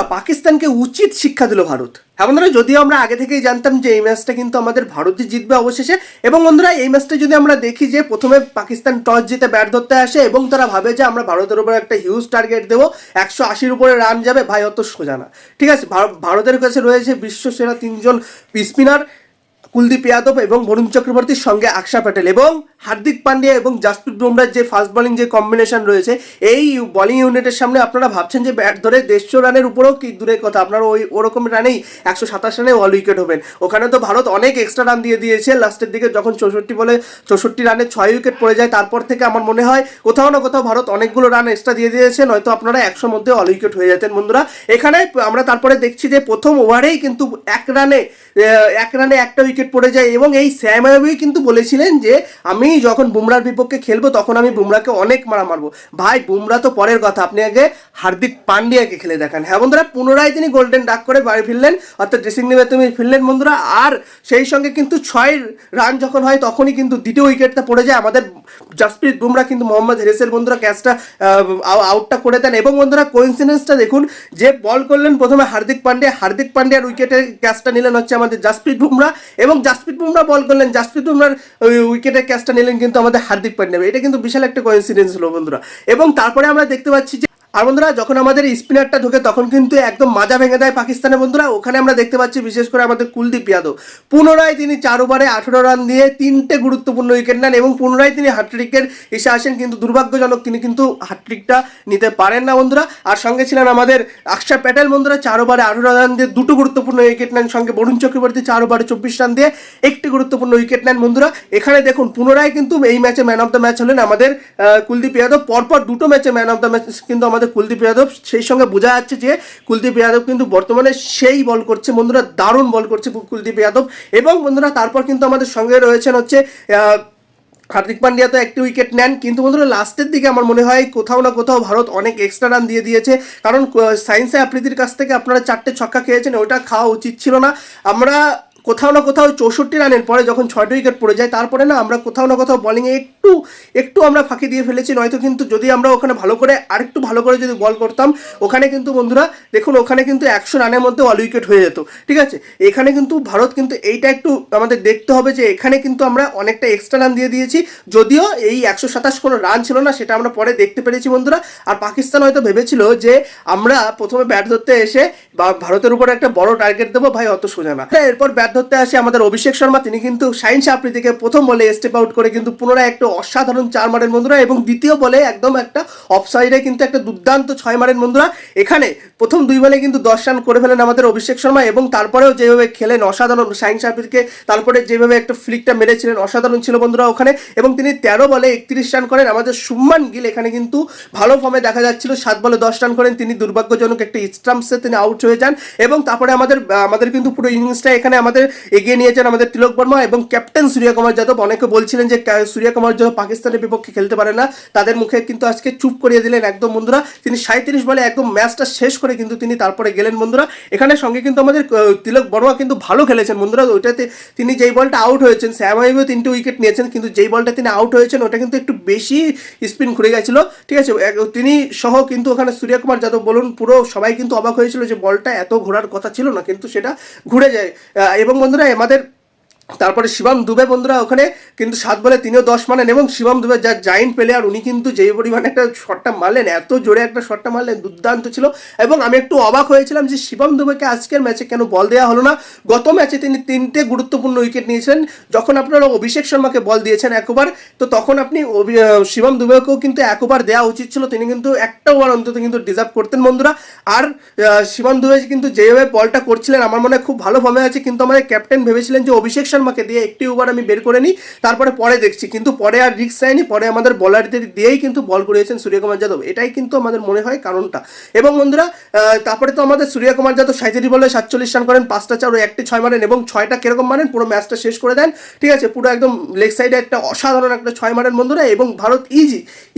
বন্ধুরা পাকিস্তানকে উচিত শিক্ষা দিল ভারত। হ্যাঁ বন্ধুরা, যদিও আমরা আগে থেকেই জানতাম যে এই ম্যাচটা কিন্তু আমাদের ভারতই জিতবে অবশেষে। এবং বন্ধুরা এই ম্যাচটা যদি আমরা দেখি যে প্রথমে পাকিস্তান টস জিতে ব্যাট ধরতে আসে এবং তারা ভাবে যে আমরা ভারতের উপর একটা হিউজ টার্গেট দেবো, 180-র উপরে রান যাবে। ভাই অত সোজা না, ঠিক আছে। ভারতের কাছে রয়েছে বিশ্বসেরা 3জন স্পিনার, কুলদীপ যাদব এবং বরুণ চক্রবর্তীর সঙ্গে অক্ষর প্যাটেল এবং হার্দিক পান্ডিয়া এবং জাসপ্রীত বুমরার যে ফাস্ট বোলিং যে কম্বিনেশন রয়েছে, এই বোলিং ইউনিটের সামনে আপনারা ভাবছেন যে ব্যাট ধরে 150 রানের উপরেও কি দূরের কথা, আপনারা ওরকম রানেই 127 রানে অল উইকেট হবেন। ওখানে তো ভারত অনেক এক্সট্রা রান দিয়ে দিয়েছে লাস্টের দিকে, যখন 64 রানে 6 উইকেট পড়ে যায়। তারপর থেকে আমার মনে হয় কোথাও না কোথাও ভারত অনেকগুলো রান এক্সট্রা দিয়ে দিয়েছে, নয়তো আপনারা 100 মধ্যে অল উইকেট হয়ে যেতেন বন্ধুরা। এখানে আমরা তারপরে দেখছি যে প্রথম ওভারেই কিন্তু এক রানে একটা উইকেট পড়ে যায় এবং এই স্যাম আইয়ুবই কিন্তু বলেছিলেন যে আমি যখন বুমরার বিপক্ষে খেলবো তখন আমি বুমরাকে অনেক মারবো। ভাই বুমরা তো পরের কথা, আপনি আগে হার্দিক পান্ডিয়াকে খেলে দেখান। হ্যাঁ বন্ধুরা, পুনরায় তিনি গোল্ডেন ডাক করে বাড়ি ফিরলেন, অর্থাৎ ড্রেসিং রুমে তুমি ফিরলেন বন্ধুরা। আর সেই সঙ্গে কিন্তু 6 রান যখন হয় তখনই কিন্তু দ্বিতীয় উইকেটটা পড়ে যায় আমাদের জাসপ্রীত বুমরা কিন্তু মোহাম্মদ হারিসের বন্ধুরা ক্যাচটা আউটটা করে দেন। এবং বন্ধুরা কোইন্সিডেন্সটা দেখুন, যে বল করলেন প্রথমে হার্দিক পান্ডিয়ার উইকেটের ক্যাচটা নিলেন হচ্ছে আমাদের জাসপ্রীত বুমরা, এবং জাসপ্রীত বুমরা বল করলেন, জাসপ্রীত বুমরার উইকেটের ক্যাচটা নিলেন কিন্তু আমাদের হার্দিক পান্ডিয়া। এটা কিন্তু বিশাল একটা কোইন্সিডেন্স হলো বন্ধুরা। এবং তারপরে আমরা দেখতে পাচ্ছি যে আর বন্ধুরা যখন আমাদের স্পিনারটা ঢোকে তখন কিন্তু একদম মাজা ভেঙে দেয় পাকিস্তানের বন্ধুরা। ওখানে আমরা দেখতে পাচ্ছি বিশেষ করে আমাদের কুলদীপ যাদব পুনরায় তিনি 4 ওভারে 18 রান দিয়ে 3টে গুরুত্বপূর্ণ উইকেট নেন এবং পুনরায় তিনি হ্যাটট্রিকের এসে আসেন, কিন্তু দুর্ভাগ্যজনক তিনি কিন্তু হ্যাটট্রিকটা নিতে পারেন না বন্ধুরা। আর সঙ্গে ছিলেন আমাদের অক্ষর প্যাটেল বন্ধুরা, 4 ওভারে 18 রান দিয়ে 2টো গুরুত্বপূর্ণ উইকেট নেন। সঙ্গে বরুণ চক্রবর্তী 4 ওভারে 24 রান দিয়ে 1টি গুরুত্বপূর্ণ উইকেট নেন বন্ধুরা। এখানে দেখুন পুনরায় কিন্তু এই ম্যাচে ম্যান অফ দ্য ম্যাচ হলেন আমাদের কুলদীপ যাদব। পরপর 2টো ম্যাচে ম্যান অফ দ্য ম্যাচ কিন্তু আমাদের কুলদীপ যাদব। সেই সঙ্গে বোঝা যাচ্ছে যে কুলদীপ যাদব কিন্তু বর্তমানে সেই বল করছে বন্ধুরা, দারুণ বল করছে কুলদীপ যাদব। এবং বন্ধুরা তারপর কিন্তু আমাদের সঙ্গে রয়েছেন হচ্ছে হার্দিক পান্ডিয়া, তো 1টি উইকেট নেন। কিন্তু বন্ধুরা লাস্টের দিকে আমার মনে হয় কোথাও না কোথাও ভারত অনেক এক্সট্রা রান দিয়ে দিয়েছে, কারণ সায়েন্সে আফ্রিদির কাছ থেকে আপনারা 4টে ছক্কা খেয়েছেন, ওটা খাওয়া উচিত ছিল না। আমরা কোথাও না কোথাও 64 রানের পরে যখন 6টি উইকেট পড়ে যায় তারপরে না আমরা কোথাও না কোথাও বলিংয়ে একটু আমরা ফাঁকি দিয়ে ফেলেছি। নয়তো কিন্তু যদি আমরা ওখানে আরেকটু ভালো করে যদি বল করতাম, ওখানে কিন্তু বন্ধুরা দেখুন ওখানে কিন্তু 100 রানের মধ্যে অল উইকেট হয়ে যেত, ঠিক আছে। এখানে কিন্তু ভারত কিন্তু এইটা একটু আমাদের দেখতে হবে যে এখানে কিন্তু আমরা অনেকটা এক্সট্রা রান দিয়ে দিয়েছি, যদিও এই 127 কোনো রান ছিল না, সেটা আমরা পরে দেখতে পেরেছি বন্ধুরা। আর পাকিস্তান হয়তো ভেবেছিল যে আমরা প্রথমে ব্যাট ধরতে এসে ভারতের উপর একটা বড় টার্গেট দেবো। ভাই অত সোজা না। এরপর ব্যাট ধরতে আসে আমাদের অভিষেক শর্মা, তিনি কিন্তু শাহিন শাহ আফ্রিদিকে প্রথম বলে স্টেপ আউট করে কিন্তু পুনরায় একটা অসাধারণ 4 মারেন বন্ধুরা, এবং দ্বিতীয় বলে একদম একটা অফসাইডে কিন্তু একটা দুর্দান্ত 6 মারেন বন্ধুরা। এখানে প্রথম 2 বলে কিন্তু 10 রান করে ফেলেন আমাদের অভিষেক শর্মা, এবং তারপরেও যেভাবে খেলেন অসাধারণ। শাহিন শাহ আফ্রিদিকে তারপরে যেভাবে একটা ফ্লিকটা মেরেছিলেন অসাধারণ ছিল বন্ধুরা ওখানে, এবং তিনি 13 বলে 31 রান করেন। আমাদের শুভমান গিল এখানে কিন্তু ভালো ফর্মে দেখা যাচ্ছিল, 7 বলে 10 রান করেন, তিনি দুর্ভাগ্যজনক একটা স্টাম্পসে তিনি আউট হয়ে যান। এবং তারপরে আমাদের কিন্তু পুরো ইনিংসটা এখানে আমাদের এগিয়ে নিয়েছেন আমাদের তিলক বর্মা এবং ক্যাপ্টেন সূর্যকুমার যাদব। অনেকে বলছিলেন যে সূর্যকুমার যাদব পাকিস্তানের বিপক্ষে খেলতে পারে না, তাদের মুখে কিন্তু আজকে চুপ করিয়ে দিলেন একদম বন্ধুরা। তিনি 37 বলে একদম ম্যাচটা শেষ করে কিন্তু তিনি তারপরে গেলেন বন্ধুরা। এখানে সঙ্গে কিন্তু আমাদের তিলক বর্মা কিন্তু ভালো খেলেছেন বন্ধুরা। ওইটাতে তিনি যেই বলটা আউট হয়েছেন, শ্যাম আইয়ুবও 3টে উইকেট নিয়েছেন, কিন্তু যেই বলটা তিনি আউট হয়েছেন ওটা কিন্তু একটু বেশি স্পিন ঘুরে গেছিল, ঠিক আছে। তিনি সহ কিন্তু ওখানে সূর্যকুমার যাদব বলুন পুরো সবাই কিন্তু অবাক হয়েছিল যে বলটা এত ঘোরার কথা ছিল না, কিন্তু সেটা ঘুরে যায়। এবং বন্ধুরা আমাদের তারপরে শিবম দুবে বন্ধুরা ওখানে কিন্তু 7 বলে তিনিও 10 মানেন, এবং শিবম দুবে যার জায়েন্ট প্লেয়ার, উনি কিন্তু যেই পরিমাণে একটা শটটা মারলেন, এত জোরে একটা শটটা মারলেন, দুর্দান্ত ছিল। এবং আমি একটু অবাক হয়েছিলাম যে শিবম দুবেকে আজকের ম্যাচে কেন বল দেওয়া হলো না। গত ম্যাচে তিনি 3টে গুরুত্বপূর্ণ উইকেট নিয়েছেন, যখন আপনারা অভিষেক শর্মাকে বল দিয়েছেন 1 ওভার, তো তখন আপনি শিবম দুবেকেও কিন্তু 1 ওভার দেওয়া উচিত ছিল, তিনি কিন্তু 1টা ওভার অন্তত কিন্তু ডিজার্ভ করতেন বন্ধুরা। আর শিবম দুবে কিন্তু যেভাবে বলটা করছিলেন আমার মনে হয় খুব ভালো ফর্মে আছে, কিন্তু আমাদের ক্যাপ্টেন ভেবেছিলেন যে অভিষেক শর্মাকে দিয়ে 1টি ওভার আমি বের করে নিই, তারপরে পরে দেখছি, কিন্তু পরে আর রিস্ক চাইনি, পরে আমাদের বলারদের দিয়েই কিন্তু বল করিয়েছেন সূর্যকুমার যাদব। এটাই কিন্তু আমাদের মনে হয় কারণটা। এবং বন্ধুরা তারপরে তো আমাদের সূর্যকুমার যাদব 37 বলে 47 রান করেন, 5টা 4 ও 1টি 6 মারেন, এবং 6টা কিরকম মারেন পুরো ম্যাচটা শেষ করে দেন, ঠিক আছে। পুরো একদম লেগ সাইডে একটা অসাধারণ একটা 6 মারেন বন্ধুরা, এবং ভারত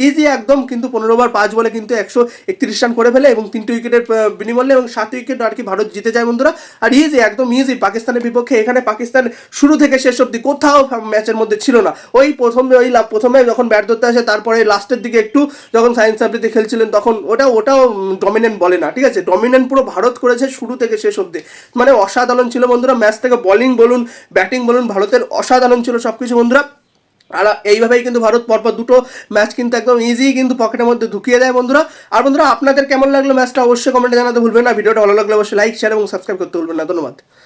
ইজি একদম কিন্তু 15 ওভার 5 বলে কিন্তু 131 রান করে ফেলে, এবং 3টে উইকেটের বিনিময়ে এবং 7 উইকেট আর কি ভারত জিতে যায় বন্ধুরা। আর একদম ইজি পাকিস্তানের বিপক্ষে। এখানে পাকিস্তান শুরু থেকে শেষ অবধি কোথাও ম্যাচের মধ্যে ছিল না। ওই প্রথমে যখন ব্যাট ধরতে আসে, তারপরে লাস্টের দিকে একটু যখন সায়েন্স আফ্রিদি খেলছিলেন তখন ওটাও ডমিনেন্ট বলে না, ঠিক আছে, ডমিনেন্ট পুরো ভারত করেছে শুরু থেকে শেষ অবধি। মানে অসাধারণ ছিল বন্ধুরা ম্যাচ থেকে, বোলিং বলুন ব্যাটিং বলুন ভারতের অসাধারণ ছিল সব কিছু বন্ধুরা। আর এইভাবেই কিন্তু ভারত পরপর দুটো ম্যাচ কিন্তু একদম ইজি কিন্তু পকেটের মধ্যে ঢুকিয়ে দেয় বন্ধুরা। আর বন্ধুরা আপনাদের কেমন লাগলো ম্যাচটা অবশ্যই কমেন্টে জানাতে ভুলবেন না। ভিডিওটা ভালো লাগলে অবশ্যই লাইক শেয়ার এবং সাবস্ক্রাইব করতে ভুলবেন না। ধন্যবাদ।